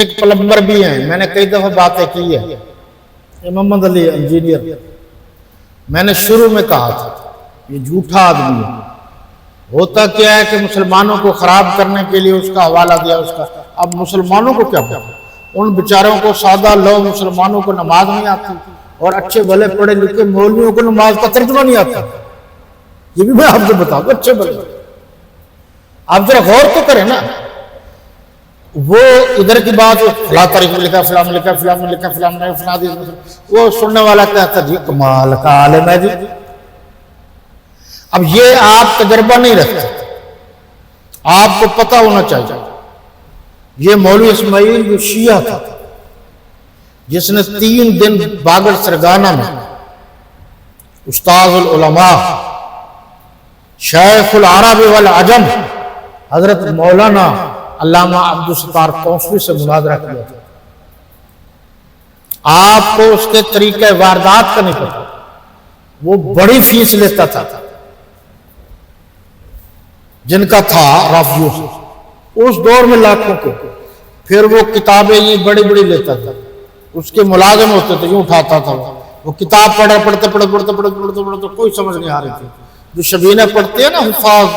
ایک پلمبر بھی ہیں، میں نے کئی دفعہ باتیں کی ہے، یہ محمد علی انجینئر، میں نے شروع میں کہا تھا یہ جھوٹا آدمی ہے۔ ہوتا کیا ہے کہ مسلمانوں کو خراب کرنے کے لیے اس کا حوالہ دیا اس کا، اب مسلمانوں کو کیا پتا، ان بیچاروں کو سادہ لوگ مسلمانوں کو نماز نہیں آتی، اور اچھے بھلے پڑھے لکھے مولویوں کو نماز کا ترجمہ نہیں آتا، یہ بھی میں آپ کو بتا دوں، اچھے بھلے آپ ذرا غور تو کریں نا۔ وہ ادھر کی بات فلاں تاریخ میں لکھا، فلاں میں لکھا، فلاں میں لکھا، فلاں میں فلاں حدیث میں، وہ سننے والا کہتا جی کمال کا عالم ہے جی۔ اب یہ آپ تجربہ نہیں رکھتے، آپ کو پتہ ہونا چاہیے یہ مولوی اسماعیل جو شیعہ تھا، جس نے 3 دن باغڑ سرگانہ میں استاذ العلماء شیخ العرب والعجم حضرت مولانا علامہ عبدالستار توسوی سے مناظرہ کیا تھا۔ آپ کو اس کے طریقہ واردات کا نہیں پتا، وہ بڑی فیس لیتا تھا جن کا تھا رافیوں سے، اس دور میں لاکھوں کے، پھر وہ کتابیں یہ بڑی بڑی لیتا تھا، اس کے ملازم ہوتے تھے، یوں اٹھاتا تھا وہ کتاب پڑھتے کوئی سمجھ نہیں آ رہی تھی، جو شبینہ پڑھتے ہیں نا حفاظ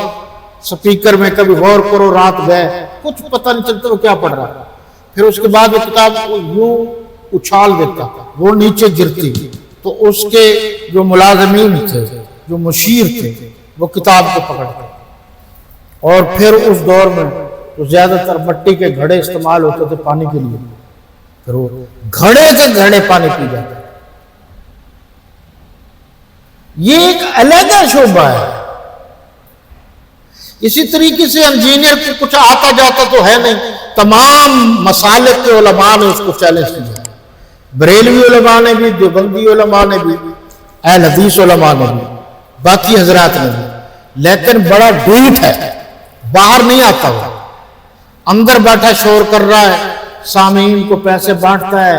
سپیکر میں، کبھی غور کرو رات گئے کچھ پتہ نہیں چلتا وہ کیا پڑھ رہا ہے، پھر اس کے بعد وہ کتاب کو یوں اچھال دیتا، وہ نیچے گرتی، تو اس کے جو ملازمین تھے، جو مشیر تھے، وہ کتاب کو پکڑتے، اور پھر اس دور میں تو زیادہ تر مٹی کے گھڑے استعمال ہوتے تھے پانی کے لیے، پھر وہ گھڑے کے گھڑے پانی پی جاتے۔ یہ ایک علیحدہ شعبہ ہے۔ اسی طریقے سے انجینئر کو کچھ آتا جاتا تو ہے نہیں، تمام مسالک کے علماء نے اس کو چیلنج کیا، بریلوی علماء نے بھی، دیوبندی علماء نے بھی، اہل حدیث علماء نے بھی، باقی حضرات نے بھی، لیکن بڑا ڈھیٹ ہے، باہر نہیں آتا ہوا، اندر بیٹھا شور کر رہا ہے، سامعین کو پیسے بانٹتا ہے،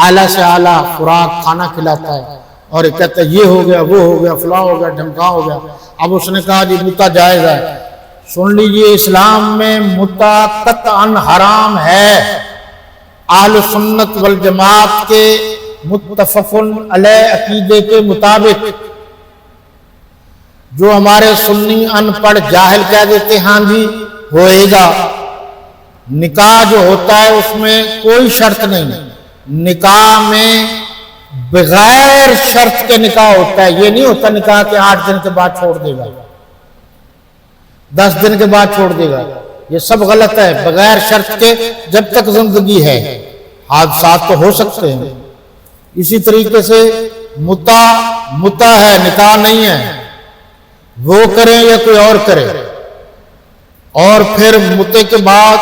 اعلیٰ سے اعلیٰ خوراک کھانا کھلاتا ہے، اور یہ کہتا ہے یہ ہو گیا، وہ ہو گیا، فلاں ہو گیا، ڈھمکا ہو گیا۔ اب اس نے کہا جی متع جائز ہے، سن لیجئے اسلام میں متع قطعاً حرام ہے، اہل سنت والجماعت کے متفق علیہ عقیدے کے مطابق۔ جو ہمارے سنی ان پڑھ جاہل کہہ دیتے ہاں جی ہوئے گا، نکاح جو ہوتا ہے اس میں کوئی شرط نہیں، نکاح میں بغیر شرط کے نکاح ہوتا ہے، یہ نہیں ہوتا نکاح کے 8 دن کے بعد چھوڑ دے گا، 10 دن کے بعد چھوڑ دے گا، یہ سب غلط ہے، بغیر شرط کے جب تک زندگی ہے، حادثات تو ہو سکتے ہیں۔ اسی طریقے سے متع ہے، نکاح نہیں ہے، وہ کریں یا کوئی اور کرے، اور پھر متع کے بعد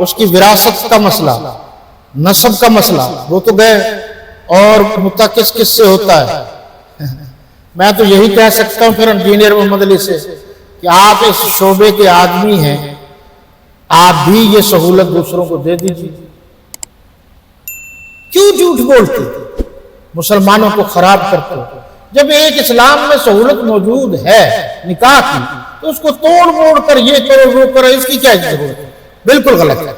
اس کی وراثت کا مسئلہ، نسب کا مسئلہ، وہ تو گئے، اور متع کس کس سے ہوتا ہے۔ میں تو یہی کہہ سکتا ہوں پھر انجینئر محمد علی سے کہ آپ اس شعبے کے آدمی ہیں، آپ بھی یہ سہولت دوسروں کو دے دیجیے، کیوں جھوٹ بولتے مسلمانوں کو خراب کرتے؟ جب ایک اسلام میں سہولت موجود ہے نکاح کی، تو اس کو توڑ موڑ کر یہ کرو وہ کرو، اس کی کیا ضرورت ہے؟ بالکل غلط ہے۔